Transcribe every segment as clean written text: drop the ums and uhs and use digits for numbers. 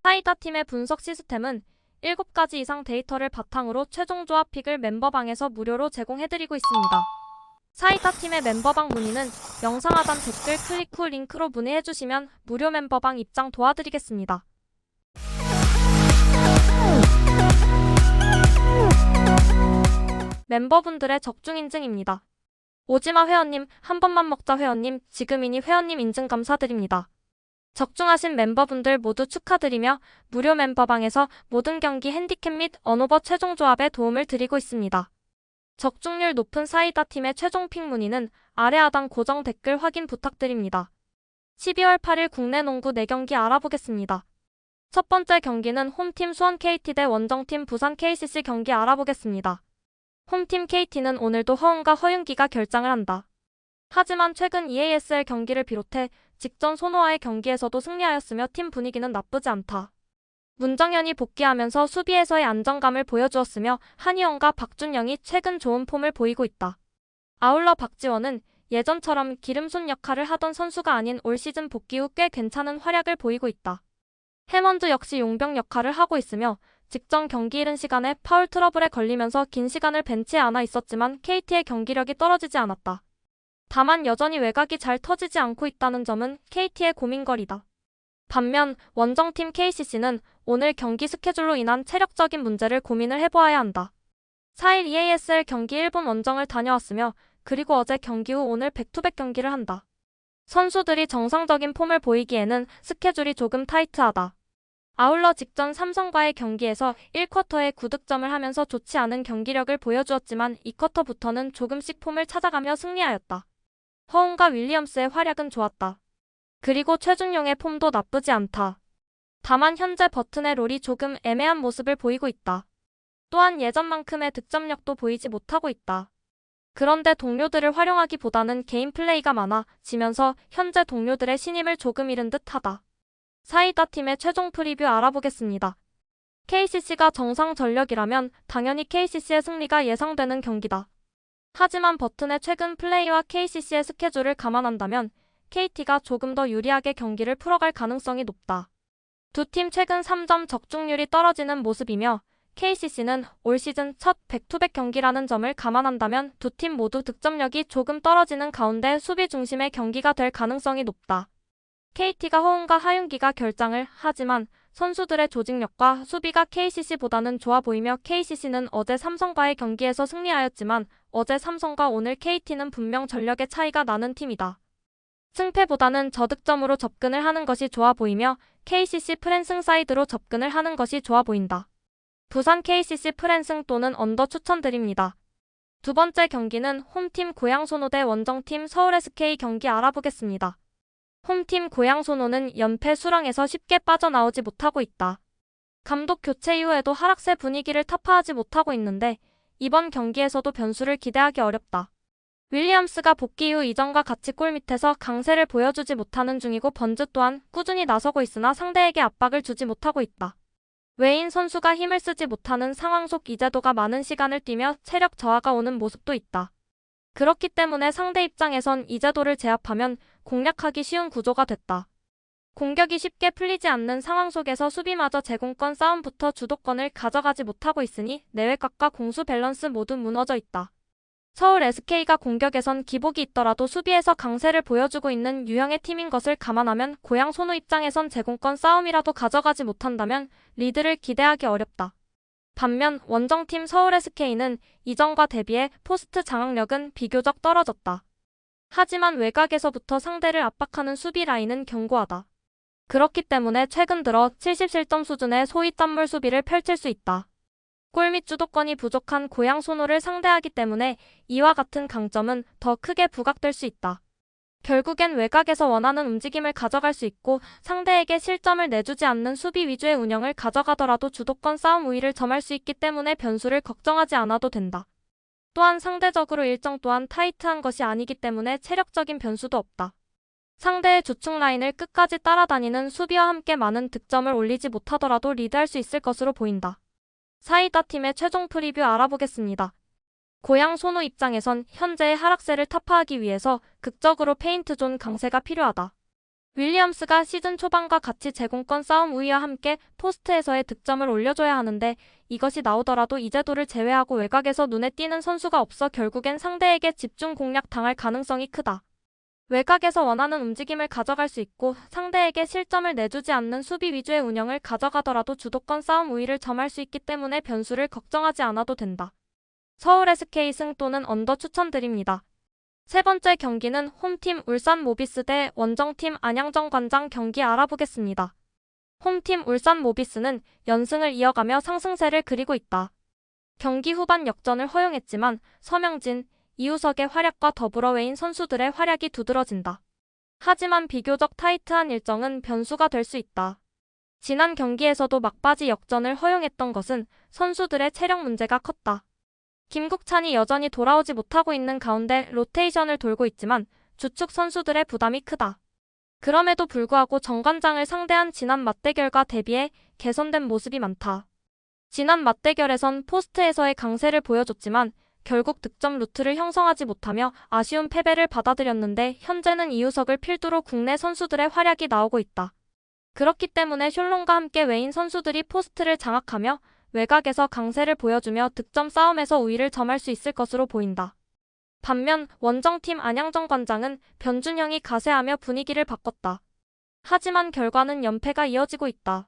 사이다 팀의 분석 시스템은 7가지 이상 데이터를 바탕으로 최종 조합 픽을 멤버방에서 무료로 제공해드리고 있습니다. 사이다 팀의 멤버방 문의는 영상 하단 댓글 클릭 후 링크로 문의해주시면 무료 멤버방 입장 도와드리겠습니다. 멤버분들의 적중 인증입니다. 오지마 회원님, 한 번만 먹자 회원님, 지금이니 회원님 인증 감사드립니다. 적중하신 멤버분들 모두 축하드리며 무료 멤버방에서 모든 경기 핸디캡 및 언오버 최종 조합에 도움을 드리고 있습니다. 적중률 높은 사이다 팀의 최종 픽 문의는 아래 하단 고정 댓글 확인 부탁드립니다. 12월 8일 국내 농구 4경기 알아보겠습니다. 첫 번째 경기는 홈팀 수원 KT 대 원정팀 부산 KCC 경기 알아보겠습니다. 홈팀 KT는 오늘도 허웅과 허윤기가 결장을 한다. 하지만 최근 EASL 경기를 비롯해 직전 손호와의 경기에서도 승리하였으며 팀 분위기는 나쁘지 않다. 문정현이 복귀하면서 수비에서의 안정감을 보여주었으며 한희영과 박준영이 최근 좋은 폼을 보이고 있다. 아울러 박지원은 예전처럼 기름순 역할을 하던 선수가 아닌 올 시즌 복귀 후 꽤 괜찮은 활약을 보이고 있다. 해먼드 역시 용병 역할을 하고 있으며 직전 경기 이른 시간에 파울 트러블에 걸리면서 긴 시간을 벤치에 안아 있었지만 KT의 경기력이 떨어지지 않았다. 다만 여전히 외곽이 잘 터지지 않고 있다는 점은 KT의 고민거리다. 반면 원정팀 KCC는 오늘 경기 스케줄로 인한 체력적인 문제를 고민을 해보아야 한다. 4일 EASL 경기 일본 원정을 다녀왔으며 그리고 어제 경기 후 오늘 백투백 경기를 한다. 선수들이 정상적인 폼을 보이기에는 스케줄이 조금 타이트하다. 아울러 직전 삼성과의 경기에서 1쿼터에 9득점을 하면서 좋지 않은 경기력을 보여주었지만 2쿼터부터는 조금씩 폼을 찾아가며 승리하였다. 허웅과 윌리엄스의 활약은 좋았다. 그리고 최준용의 폼도 나쁘지 않다. 다만 현재 버튼의 롤이 조금 애매한 모습을 보이고 있다. 또한 예전만큼의 득점력도 보이지 못하고 있다. 그런데 동료들을 활용하기보다는 개인 플레이가 많아지면서 현재 동료들의 신임을 조금 잃은 듯하다. 사이다 팀의 최종 프리뷰 알아보겠습니다. KCC가 정상 전력이라면 당연히 KCC의 승리가 예상되는 경기다. 하지만 버튼의 최근 플레이와 KCC의 스케줄을 감안한다면 KT가 조금 더 유리하게 경기를 풀어갈 가능성이 높다. 두 팀 최근 3점 적중률이 떨어지는 모습이며 KCC는 올 시즌 첫 백투백 경기라는 점을 감안한다면 두 팀 모두 득점력이 조금 떨어지는 가운데 수비 중심의 경기가 될 가능성이 높다. KT가 허웅과 하윤기가 결장을 하지만 선수들의 조직력과 수비가 KCC보다는 좋아 보이며 KCC는 어제 삼성과의 경기에서 승리하였지만 어제 삼성과 오늘 KT는 분명 전력의 차이가 나는 팀이다. 승패보다는 저득점으로 접근을 하는 것이 좋아 보이며 KCC 프랜승 사이드로 접근을 하는 것이 좋아 보인다. 부산 KCC 프랜승 또는 언더 추천드립니다. 두 번째 경기는 홈팀 고양소노 대 원정팀 서울SK 경기 알아보겠습니다. 홈팀 고양소노는 연패 수렁에서 쉽게 빠져나오지 못하고 있다. 감독 교체 이후에도 하락세 분위기를 타파하지 못하고 있는데 이번 경기에서도 변수를 기대하기 어렵다. 윌리엄스가 복귀 후 이전과 같이 골밑에서 강세를 보여주지 못하는 중이고 번즈 또한 꾸준히 나서고 있으나 상대에게 압박을 주지 못하고 있다. 외인 선수가 힘을 쓰지 못하는 상황 속 이재도가 많은 시간을 뛰며 체력 저하가 오는 모습도 있다. 그렇기 때문에 상대 입장에선 이재도를 제압하면 공략하기 쉬운 구조가 됐다. 공격이 쉽게 풀리지 않는 상황 속에서 수비마저 제공권 싸움부터 주도권을 가져가지 못하고 있으니 내외곽과 공수 밸런스 모두 무너져 있다. 서울 SK가 공격에선 기복이 있더라도 수비에서 강세를 보여주고 있는 유형의 팀인 것을 감안하면 고양 소노 입장에선 제공권 싸움이라도 가져가지 못한다면 리드를 기대하기 어렵다. 반면 원정팀 서울 SK는 이전과 대비해 포스트 장악력은 비교적 떨어졌다. 하지만 외곽에서부터 상대를 압박하는 수비 라인은 견고하다. 그렇기 때문에 최근 들어 77점 수준의 소위 땀물 수비를 펼칠 수 있다. 골밑 주도권이 부족한 고양 소노를 상대하기 때문에 이와 같은 강점은 더 크게 부각될 수 있다. 결국엔 외곽에서 원하는 움직임을 가져갈 수 있고 상대에게 실점을 내주지 않는 수비 위주의 운영을 가져가더라도 주도권 싸움 우위를 점할 수 있기 때문에 변수를 걱정하지 않아도 된다. 또한 상대적으로 일정 또한 타이트한 것이 아니기 때문에 체력적인 변수도 없다. 상대의 주축 라인을 끝까지 따라다니는 수비와 함께 많은 득점을 올리지 못하더라도 리드할 수 있을 것으로 보인다. 사이다 팀의 최종 프리뷰 알아보겠습니다. 고양 소노 입장에선 현재의 하락세를 타파하기 위해서 극적으로 페인트존 강세가 필요하다. 윌리엄스가 시즌 초반과 같이 제공권 싸움 우위와 함께 포스트에서의 득점을 올려줘야 하는데 이것이 나오더라도 이재도를 제외하고 외곽에서 눈에 띄는 선수가 없어 결국엔 상대에게 집중 공략 당할 가능성이 크다. 외곽에서 원하는 움직임을 가져갈 수 있고 상대에게 실점을 내주지 않는 수비 위주의 운영을 가져가더라도 주도권 싸움 우위를 점할 수 있기 때문에 변수를 걱정하지 않아도 된다. 서울 SK 승 또는 언더 추천드립니다. 세 번째 경기는 홈팀 울산 모비스 대 원정팀 안양정 관장 경기 알아보겠습니다. 홈팀 울산 모비스는 연승을 이어가며 상승세를 그리고 있다. 경기 후반 역전을 허용했지만 서명진, 이우석의 활약과 더불어 외인 선수들의 활약이 두드러진다. 하지만 비교적 타이트한 일정은 변수가 될 수 있다. 지난 경기에서도 막바지 역전을 허용했던 것은 선수들의 체력 문제가 컸다. 김국찬이 여전히 돌아오지 못하고 있는 가운데 로테이션을 돌고 있지만 주축 선수들의 부담이 크다. 그럼에도 불구하고 정관장을 상대한 지난 맞대결과 대비해 개선된 모습이 많다. 지난 맞대결에선 포스트에서의 강세를 보여줬지만 결국 득점 루트를 형성하지 못하며 아쉬운 패배를 받아들였는데 현재는 이우석을 필두로 국내 선수들의 활약이 나오고 있다. 그렇기 때문에 숀롱과 함께 외인 선수들이 포스트를 장악하며 외곽에서 강세를 보여주며 득점 싸움에서 우위를 점할 수 있을 것으로 보인다. 반면 원정팀 안양정 관장은 변준형이 가세하며 분위기를 바꿨다. 하지만 결과는 연패가 이어지고 있다.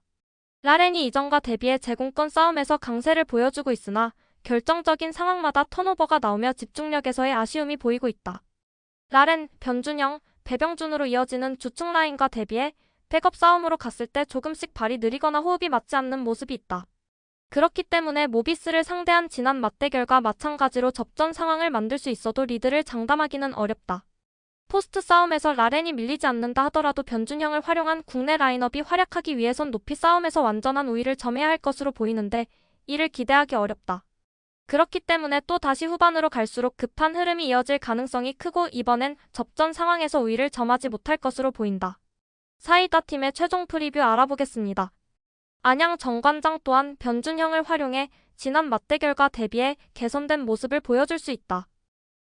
라렌이 이전과 대비해 제공권 싸움에서 강세를 보여주고 있으나 결정적인 상황마다 턴오버가 나오며 집중력에서의 아쉬움이 보이고 있다. 라렌, 변준형, 배병준으로 이어지는 주축 라인과 대비해 백업 싸움으로 갔을 때 조금씩 발이 느리거나 호흡이 맞지 않는 모습이 있다. 그렇기 때문에 모비스를 상대한 지난 맞대결과 마찬가지로 접전 상황을 만들 수 있어도 리드를 장담하기는 어렵다. 포스트 싸움에서 라렌이 밀리지 않는다 하더라도 변준형을 활용한 국내 라인업이 활약하기 위해선 높이 싸움에서 완전한 우위를 점해야 할 것으로 보이는데 이를 기대하기 어렵다. 그렇기 때문에 또 다시 후반으로 갈수록 급한 흐름이 이어질 가능성이 크고 이번엔 접전 상황에서 우위를 점하지 못할 것으로 보인다. 사이다 팀의 최종 프리뷰 알아보겠습니다. 안양 정관장 또한 변준형을 활용해 지난 맞대결과 대비해 개선된 모습을 보여줄 수 있다.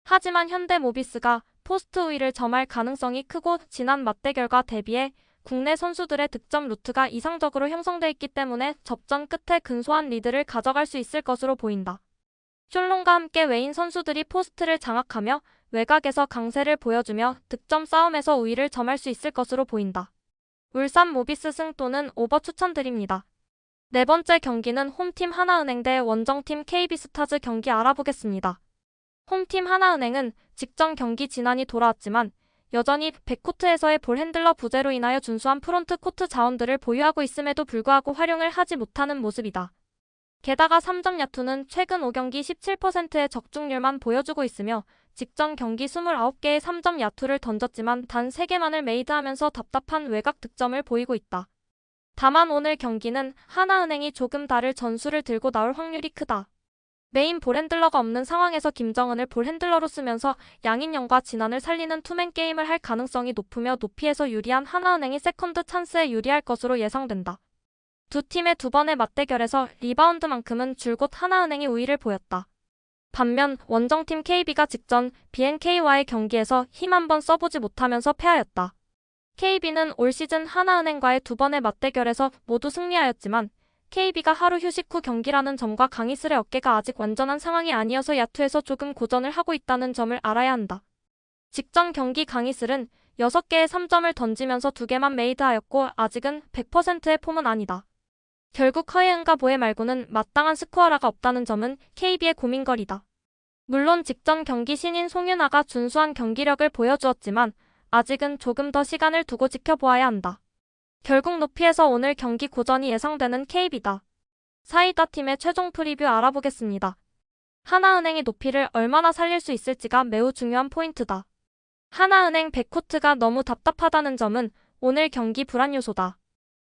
하지만 현대 모비스가 포스트 우위를 점할 가능성이 크고 지난 맞대결과 대비해 국내 선수들의 득점 루트가 이상적으로 형성돼 있기 때문에 접전 끝에 근소한 리드를 가져갈 수 있을 것으로 보인다. 숀롱과 함께 외인 선수들이 포스트를 장악하며 외곽에서 강세를 보여주며 득점 싸움에서 우위를 점할 수 있을 것으로 보인다. 울산 모비스 승 또는 오버 추천드립니다. 네 번째 경기는 홈팀 하나은행 대 원정팀 KB스타즈 경기 알아보겠습니다. 홈팀 하나은행은 직전 경기 지난이 돌아왔지만 여전히 백코트에서의 볼 핸들러 부재로 인하여 준수한 프론트 코트 자원들을 보유하고 있음에도 불구하고 활용을 하지 못하는 모습이다. 게다가 3점 야투는 최근 5경기 17%의 적중률만 보여주고 있으며 직전 경기 29개의 3점 야투를 던졌지만 단 3개만을 메이드하면서 답답한 외곽 득점을 보이고 있다. 다만 오늘 경기는 하나은행이 조금 다를 전술을 들고 나올 확률이 크다. 메인 볼핸들러가 없는 상황에서 김정은을 볼핸들러로 쓰면서 양인영과 진한을 살리는 투맨 게임을 할 가능성이 높으며 높이에서 유리한 하나은행이 세컨드 찬스에 유리할 것으로 예상된다. 두 팀의 두 번의 맞대결에서 리바운드만큼은 줄곧 하나은행이 우위를 보였다. 반면 원정팀 KB가 직전 BNK와의 경기에서 힘 한번 써보지 못하면서 패하였다. KB는 올 시즌 하나은행과의 두 번의 맞대결에서 모두 승리하였지만 KB가 하루 휴식 후 경기라는 점과 강희슬의 어깨가 아직 완전한 상황이 아니어서 야투에서 조금 고전을 하고 있다는 점을 알아야 한다. 직전 경기 강희슬은 6개의 3점을 던지면서 2개만 메이드하였고 아직은 100%의 폼은 아니다. 결국 허예은과 보혜 말고는 마땅한 스코어라가 없다는 점은 KB의 고민거리다. 물론 직전 경기 신인 송윤아가 준수한 경기력을 보여주었지만 아직은 조금 더 시간을 두고 지켜보아야 한다. 결국 높이에서 오늘 경기 고전이 예상되는 KB다. 사이다 팀의 최종 프리뷰 알아보겠습니다. 하나은행이 높이를 얼마나 살릴 수 있을지가 매우 중요한 포인트다. 하나은행 백코트가 너무 답답하다는 점은 오늘 경기 불안 요소다.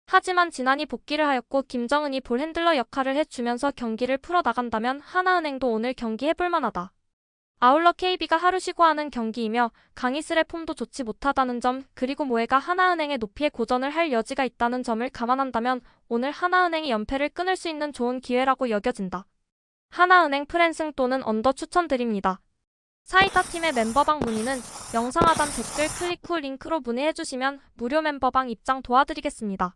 하지만 진한이 복귀를 하였고 김정은이 볼핸들러 역할을 해주면서 경기를 풀어나간다면 하나은행도 오늘 경기 해볼만하다. 아울러 KB가 하루 쉬고 하는 경기이며 강희슬의 폼도 좋지 못하다는 점 그리고 모해가 하나은행의 높이에 고전을 할 여지가 있다는 점을 감안한다면 오늘 하나은행이 연패를 끊을 수 있는 좋은 기회라고 여겨진다. 하나은행 프랜승 또는 언더 추천드립니다. 사이다팀의 멤버방 문의는 영상 하단 댓글 클릭 후 링크로 문의해주시면 무료 멤버방 입장 도와드리겠습니다.